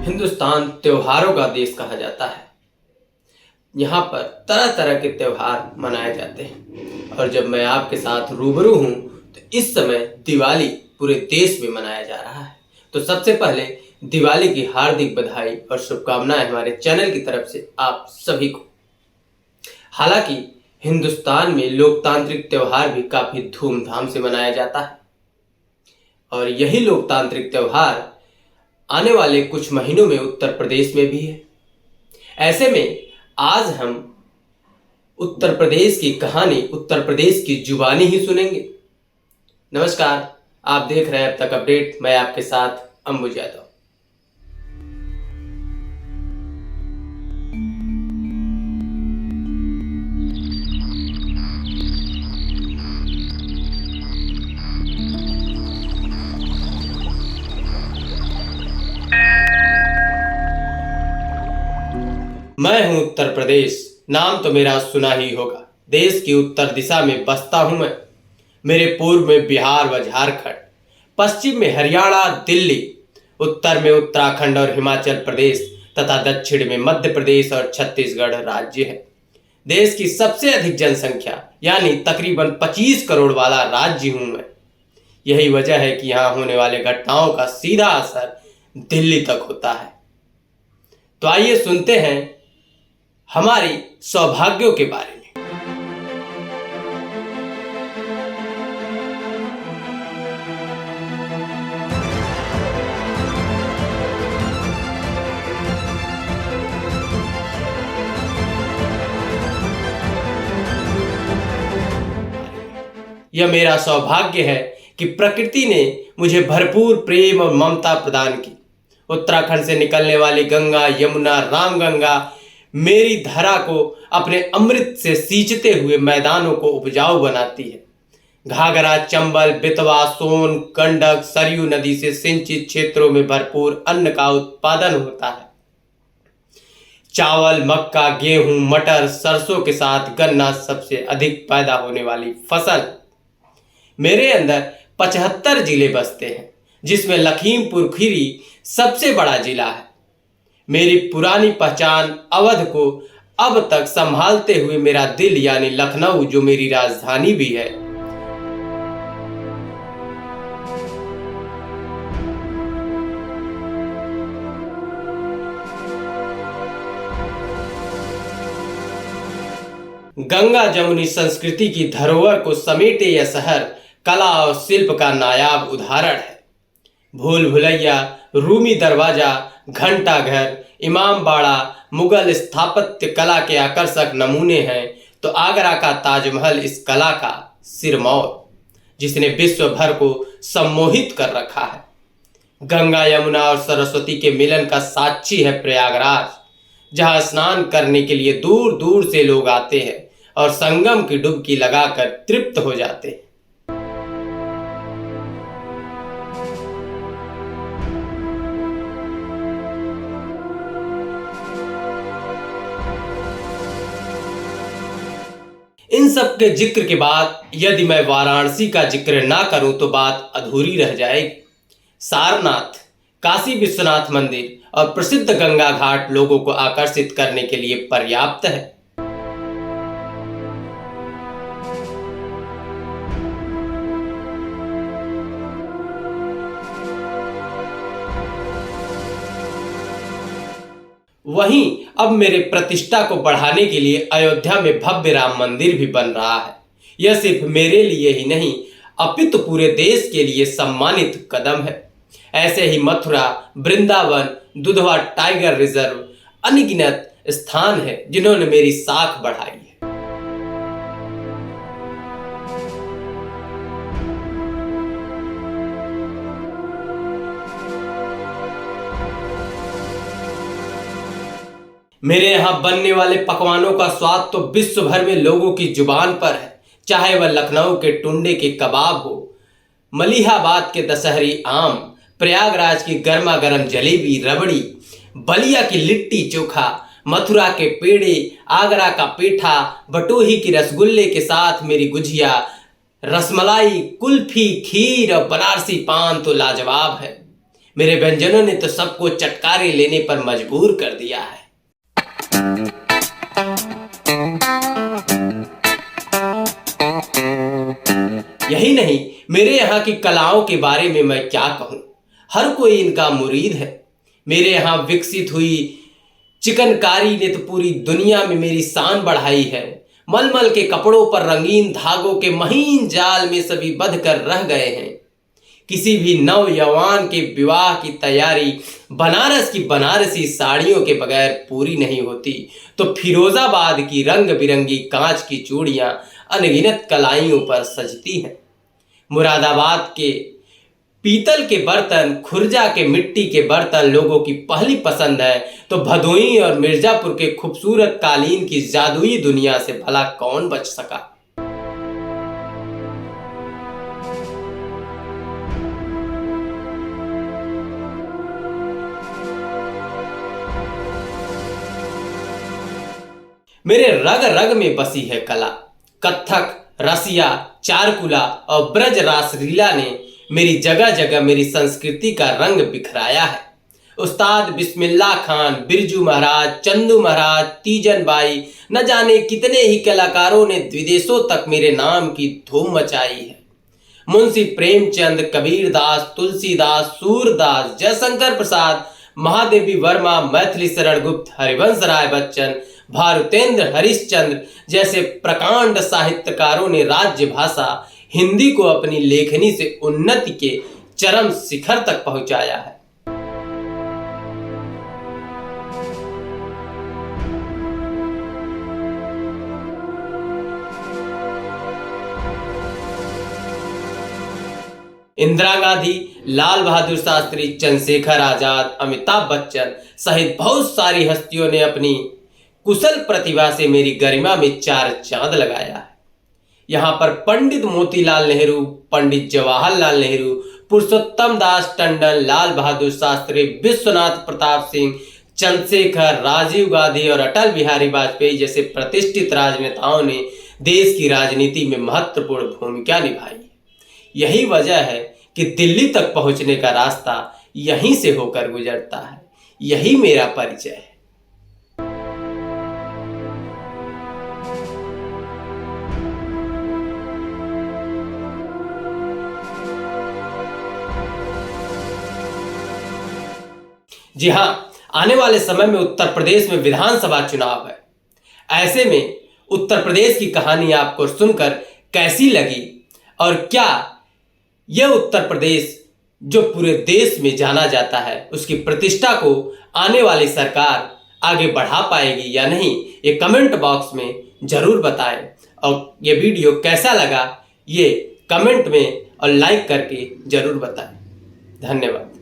हिंदुस्तान त्योहारों का देश कहा जाता है। यहाँ पर तरह तरह के त्योहार मनाए जाते हैं और जब मैं आपके साथ रूबरू हूँ तो इस समय दिवाली पूरे देश में मनाया जा रहा है। तो सबसे पहले दिवाली की हार्दिक बधाई और शुभकामनाएं हमारे चैनल की तरफ से आप सभी को। हालांकि हिंदुस्तान में लोकतांत्रिक त्योहार भी काफी धूमधाम से मनाया जाता है और यही लोकतांत्रिक त्योहार आने वाले कुछ महीनों में उत्तर प्रदेश में भी है। ऐसे में आज हम उत्तर प्रदेश की कहानी, उत्तर प्रदेश की जुबानी ही सुनेंगे। नमस्कार, आप देख रहे हैं अब तक अपडेट। मैं आपके साथ अंबुज यादव। मैं हूं उत्तर प्रदेश, नाम तो मेरा सुना ही होगा। देश की उत्तर दिशा में बसता हूं मैं। मेरे पूर्व में बिहार व झारखंड, पश्चिम में हरियाणा, दिल्ली, उत्तर में उत्तराखंड और हिमाचल प्रदेश तथा दक्षिण में मध्य प्रदेश और छत्तीसगढ़ राज्य है। देश की सबसे अधिक जनसंख्या यानी तकरीबन 25 करोड़ वाला राज्य हूं मैं। यही वजह है कि यहाँ होने वाले घटनाओं का सीधा असर दिल्ली तक होता है। तो आइए सुनते हैं हमारी सौभाग्यों के बारे में। यह मेरा सौभाग्य है कि प्रकृति ने मुझे भरपूर प्रेम और ममता प्रदान की। उत्तराखंड से निकलने वाली गंगा, यमुना, रामगंगा मेरी धरा को अपने अमृत से सींचते हुए मैदानों को उपजाऊ बनाती है। घाघरा, चंबल, बेतवा, सोन, गंडक, सरयू नदी से सिंचित क्षेत्रों में भरपूर अन्न का उत्पादन होता है। चावल, मक्का, गेहूं, मटर, सरसों के साथ गन्ना सबसे अधिक पैदा होने वाली फसल। मेरे अंदर 75 जिले बसते हैं, जिसमें लखीमपुर खीरी सबसे बड़ा जिला है। मेरी पुरानी पहचान अवध को अब तक संभालते हुए मेरा दिल यानी लखनऊ, जो मेरी राजधानी भी है, गंगा जमुनी संस्कृति की धरोहर को समेटे यह शहर कला और शिल्प का नायाब उदाहरण है। भूल भुलैया, रूमी दरवाजा, घंटा घर, इमाम बाड़ा मुगल स्थापत्य कला के आकर्षक नमूने हैं, तो आगरा का ताजमहल इस कला का सिरमौर, जिसने विश्व भर को सम्मोहित कर रखा है। गंगा, यमुना और सरस्वती के मिलन का साक्षी है प्रयागराज, जहां स्नान करने के लिए दूर दूर से लोग आते हैं और संगम की डुबकी लगाकर तृप्त हो जाते हैं। इन सब के जिक्र के बाद यदि मैं वाराणसी का जिक्र ना करूं तो बात अधूरी रह जाएगी। सारनाथ, काशी विश्वनाथ मंदिर और प्रसिद्ध गंगा घाट लोगों को आकर्षित करने के लिए पर्याप्त है। वहीं अब मेरे प्रतिष्ठा को बढ़ाने के लिए अयोध्या में भव्य राम मंदिर भी बन रहा है। यह सिर्फ मेरे लिए ही नहीं अपितु पूरे देश के लिए सम्मानित कदम है। ऐसे ही मथुरा, वृंदावन, दुधवा टाइगर रिजर्व अनगिनत स्थान है जिन्होंने मेरी साख बढ़ाई है। मेरे यहाँ बनने वाले पकवानों का स्वाद तो विश्व भर में लोगों की जुबान पर है। चाहे वह लखनऊ के टुंडे के कबाब हो, मलिहाबाद के दशहरी आम, प्रयागराज की गर्मा गर्म जलेबी रबड़ी, बलिया की लिट्टी चोखा, मथुरा के पेड़े, आगरा का पेठा, बटोही की रसगुल्ले के साथ मेरी गुजिया, रसमलाई, कुल्फी, खीर और बनारसी पान तो लाजवाब है। मेरे व्यंजनों ने तो सबको चटकारे लेने पर मजबूर कर दिया है। यही नहीं, मेरे यहाँ की कलाओं के बारे में मैं क्या कहूँ, हर कोई इनका मुरीद है। मेरे यहाँ विकसित हुई चिकनकारी ने तो पूरी दुनिया में मेरी शान बढ़ाई है। मलमल के कपड़ों पर रंगीन धागों के महीन जाल में सभी बंध कर रह गए हैं। किसी भी नौजवान के विवाह की तैयारी बनारस की बनारसी साड़ियों के बगैर पूरी नहीं होती, तो फिरोजाबाद की रंग बिरंगी कांच की चूड़ियां अनगिनत कलाइयों पर सजती हैं। मुरादाबाद के पीतल के बर्तन, खुर्जा के मिट्टी के बर्तन लोगों की पहली पसंद है, तो भदोही और मिर्जापुर के खूबसूरत कालीन की जादुई दुनिया से भला कौन बच सका। मेरे रग रग में बसी है कला। कथक, रसिया, चारकुला और ब्रज रासलीला ने मेरी जगह जगह मेरी संस्कृति का रंग बिखराया है। उस्ताद बिस्मिल्लाह खान, बिरजू महाराज, चंदू महाराज, तीजन बाई, न जाने कितने ही कलाकारों ने विदेशों तक मेरे नाम की धूम मचाई है। मुंशी प्रेमचंद, कबीर दास, तुलसीदास, सूरदास, जयशंकर प्रसाद, महादेवी वर्मा, मैथिली शरण गुप्त, हरिवंश राय बच्चन, भारुतेंद्र हरिश्चंद्र जैसे प्रकांड साहित्यकारों ने राज्य भाषा हिंदी को अपनी लेखनी से उन्नति के चरम शिखर तक पहुंचाया है। इंदिरा गांधी, लाल बहादुर शास्त्री, चंद्रशेखर आजाद, अमिताभ बच्चन सहित बहुत सारी हस्तियों ने अपनी कुशल प्रतिभा से मेरी गरिमा में चार चांद लगाया है। यहाँ पर पंडित मोतीलाल नेहरू, पंडित जवाहरलाल नेहरू, पुरुषोत्तम दास टंडन, लाल बहादुर शास्त्री, विश्वनाथ प्रताप सिंह, चंद्रशेखर, राजीव गांधी और अटल बिहारी वाजपेयी जैसे प्रतिष्ठित राजनेताओं ने देश की राजनीति में महत्वपूर्ण भूमिका निभाई। यही वजह है कि दिल्ली तक पहुंचने का रास्ता यहीं से होकर गुजरता है। यही मेरा परिचय है। जी हां, आने वाले समय में उत्तर प्रदेश में विधानसभा चुनाव है। ऐसे में उत्तर प्रदेश की कहानी आपको सुनकर कैसी लगी, और क्या यह उत्तर प्रदेश जो पूरे देश में जाना जाता है उसकी प्रतिष्ठा को आने वाली सरकार आगे बढ़ा पाएगी या नहीं, ये कमेंट बॉक्स में जरूर बताएं। और ये वीडियो कैसा लगा ये कमेंट में और लाइक करके जरूर बताएं। धन्यवाद।